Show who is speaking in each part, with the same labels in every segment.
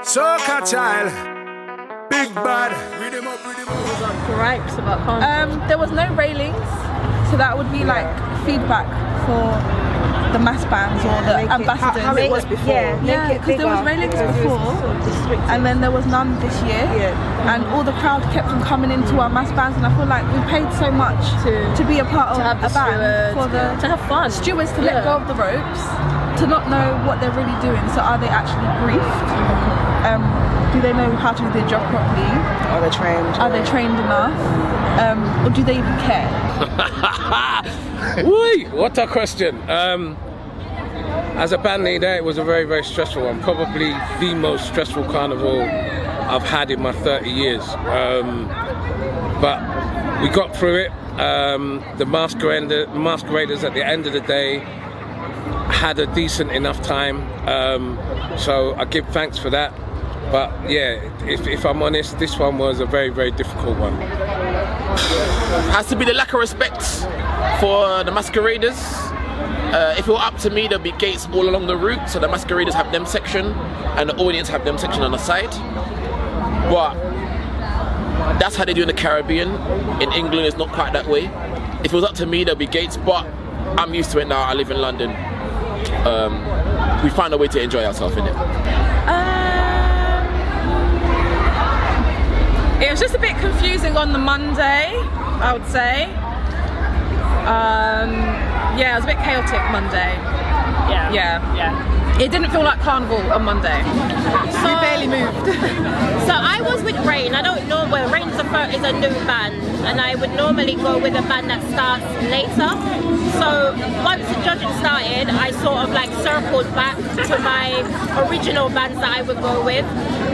Speaker 1: Soca child, big bad.
Speaker 2: Gripes about Carnival.
Speaker 3: There was no railings, so that would be like feedback for the mass bands or the ambassadors.
Speaker 2: How it was before.
Speaker 3: Yeah, because there was railings before, and then there was none this year. And all the crowd kept on coming into our mass bands, and I feel like we paid so much to be a part of a band for the
Speaker 2: to have fun.
Speaker 3: Stewards to let go of the ropes, to not know what they're really doing. So are they actually briefed? Do they know how to do their job properly?
Speaker 4: Are they trained?
Speaker 3: Are they trained enough? Or do they even care?
Speaker 5: Wait, what a question. As a band leader, it was a very, very stressful one. Probably the most stressful carnival I've had in my 30 years. But we got through it. The masqueraders at the end of the day had a decent enough time. So I give thanks for that. But yeah, if I'm honest, this one was a very, very difficult one.
Speaker 6: Has to be the lack of respect for the masqueraders. If it were up to me, there'd be gates all along the route, so the masqueraders have them section and the audience have them section on the side. But that's how they do in the Caribbean. In England, it's not quite that way. If it was up to me, there'd be gates, but I'm used to it now. I live in London. We find a way to enjoy ourselves in it.
Speaker 3: It was just a bit confusing on the Monday, I would say. Yeah, it was a bit chaotic Monday. Yeah. It didn't feel like Carnival on Monday.
Speaker 2: So, we barely moved. So I was with Rain. I don't know, well, Rain is a new band, and I would normally go with a band that starts later. So once the judging started, I sort of like circled back to my original bands that I would go with.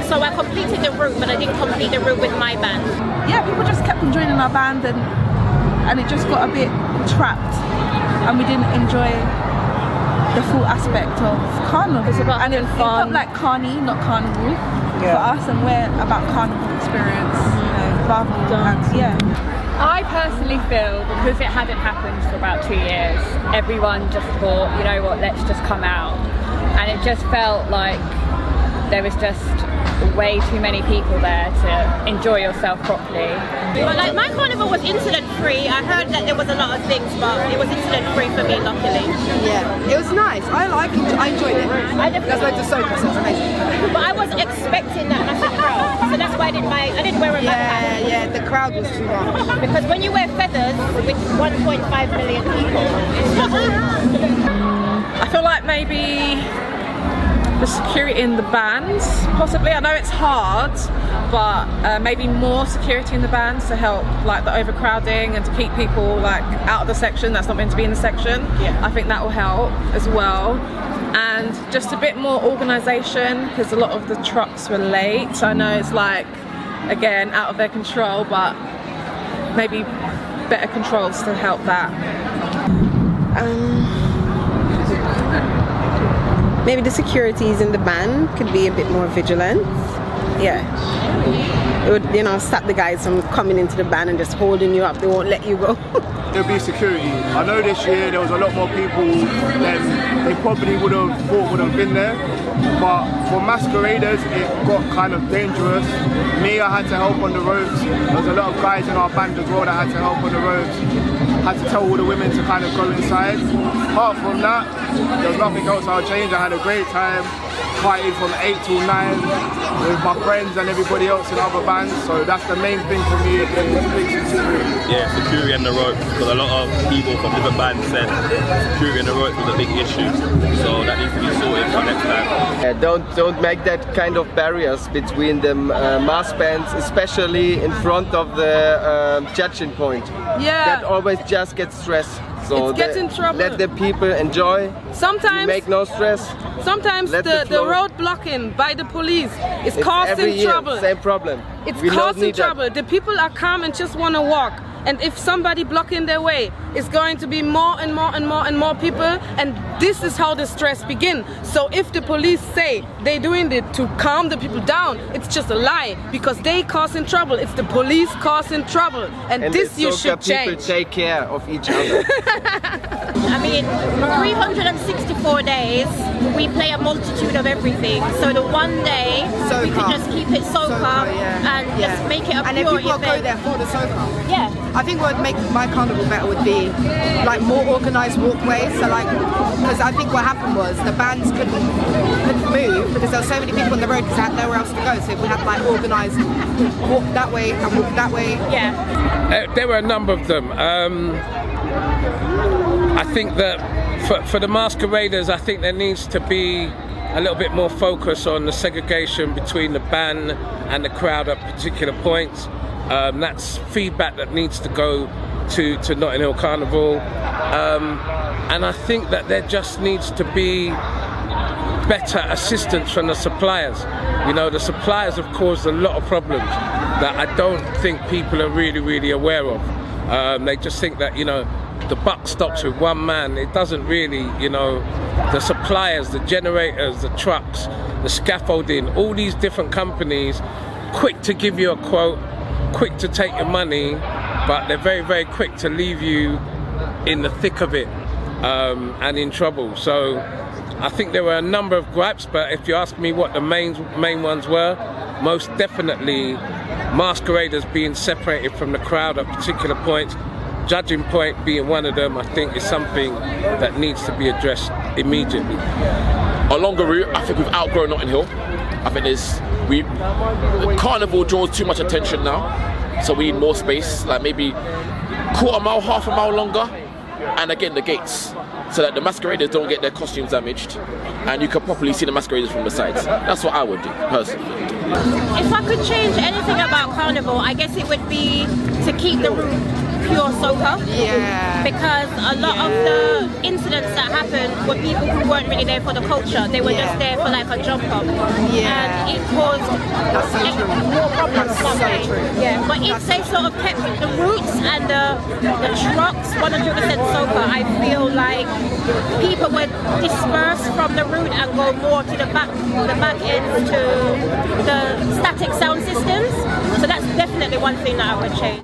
Speaker 2: So I completed the route, but I didn't complete the route with my band.
Speaker 3: Yeah, people just kept on joining our band, and it just got a bit trapped, and we didn't enjoy the full aspect of Carnival.
Speaker 2: It's about
Speaker 3: and it felt like Carney, not Carnival for us, and we're about Carnival experience, rather than
Speaker 7: I personally feel, because it hadn't happened for about 2 years, everyone just thought, you know what, let's just come out. And it just felt like there was just way too many people there to enjoy yourself properly.
Speaker 2: But like my carnival was incident free. I heard that there was a lot of things, but it was incident free for me, luckily.
Speaker 4: Yeah, it was nice. I enjoyed it. There's loads of soca, so it's amazing.
Speaker 2: But I was expecting that massive crowd, so that's why I didn't wear a backpack.
Speaker 4: Yeah, the crowd was too much.
Speaker 2: Because when you wear feathers with 1.5 million people,
Speaker 3: I feel like maybe the security in the bands, possibly. I know it's hard, but maybe more security in the bands to help like the overcrowding and to keep people like out of the section that's not meant to be in the section. I think that will help as well. And just a bit more organisation, because a lot of the trucks were late. So I know it's like, again, out of their control, but maybe better controls to help that.
Speaker 4: Maybe the securities in the band could be a bit more vigilant. Yeah. It would, stop the guys from coming into the band and just holding you up. They won't let you go.
Speaker 1: There'll be security. I know this year there was a lot more people than they probably would have been there. But for masqueraders, it got kind of dangerous. Me, I had to help on the ropes. There was a lot of guys in our band as well that had to help on the ropes. Had to tell all the women to kind of go inside. Apart from that, there was nothing else I would change. I had a great time. Partied from 8 till 9 with my friends and everybody else in other bands. So that's the main thing for me.
Speaker 8: Yeah, security and the ropes, because a lot of people from different bands said security and the ropes was a big issue. So that needs to be sorted for next time.
Speaker 9: Don't make that kind of barriers between the mass bands, especially in front of the judging point.
Speaker 3: Yeah.
Speaker 9: That always just gets stressed. So
Speaker 3: it gets in trouble.
Speaker 9: Let the people enjoy.
Speaker 3: Sometimes
Speaker 9: make no stress.
Speaker 3: Sometimes the road blocking by the police is causing trouble.
Speaker 9: Same problem.
Speaker 3: It's causing trouble. The people are calm and just want to walk. And if somebody blocking their way, it's going to be more and more and more and more people. And this is how the stress begins. So if the police say,
Speaker 10: they're doing it to calm the people down. It's just a lie, because they causing trouble. It's the police causing trouble, and this
Speaker 9: the
Speaker 10: you
Speaker 9: soca
Speaker 10: should
Speaker 9: people
Speaker 10: change.
Speaker 9: take care of each other.
Speaker 2: I mean, 364 days, we play a multitude of everything. So the one day, we can just keep it soca and just make it a
Speaker 11: and then
Speaker 2: pure
Speaker 11: people
Speaker 2: event.
Speaker 11: go there for the soca.
Speaker 2: Yeah.
Speaker 11: I think what would make my carnival better would be like more organised walkways. So like, because I think what happened was the bands couldn't move because there were so many people on the road because they had nowhere else to go. So if we had like organised walk that way and walk that way.
Speaker 2: Yeah.
Speaker 5: There were a number of them. I think that for the masqueraders, I think there needs to be a little bit more focus on the segregation between the band and the crowd at particular points. That's feedback that needs to go to Notting Hill Carnival. And I think that there just needs to be better assistance from the suppliers. You know, the suppliers have caused a lot of problems that I don't think people are really aware of. They just think that, you know, the buck stops with one man. It doesn't really, you know. The suppliers, the generators, the trucks, the scaffolding, all these different companies, quick to give you a quote, quick to take your money, but they're very quick to leave you in the thick of it and in trouble. So I think there were a number of gripes, but if you ask me what the main ones were, most definitely masqueraders being separated from the crowd at particular points. Judging point being one of them, I think is something that needs to be addressed immediately.
Speaker 6: A longer route, I think we've outgrown Notting Hill. I think the Carnival draws too much attention now, so we need more space, like maybe quarter mile, half a mile longer, and again the gates, so that the masqueraders don't get their costumes damaged, and you can properly see the masqueraders from the sides. That's what I would do, personally.
Speaker 2: If I could change anything about Carnival, I guess it would be to keep the route pure soca.
Speaker 11: Yeah.
Speaker 2: Because a lot of the incidents that happened were people who weren't really there for the culture. They were just there for like a jump up.
Speaker 11: Yeah.
Speaker 2: And it caused more problems that way. Yeah. But if they sort of kept the roots and the trucks 100% soca, I feel like people would disperse from the route and go more to the back ends to the static sound systems. So that's definitely one thing that I would change.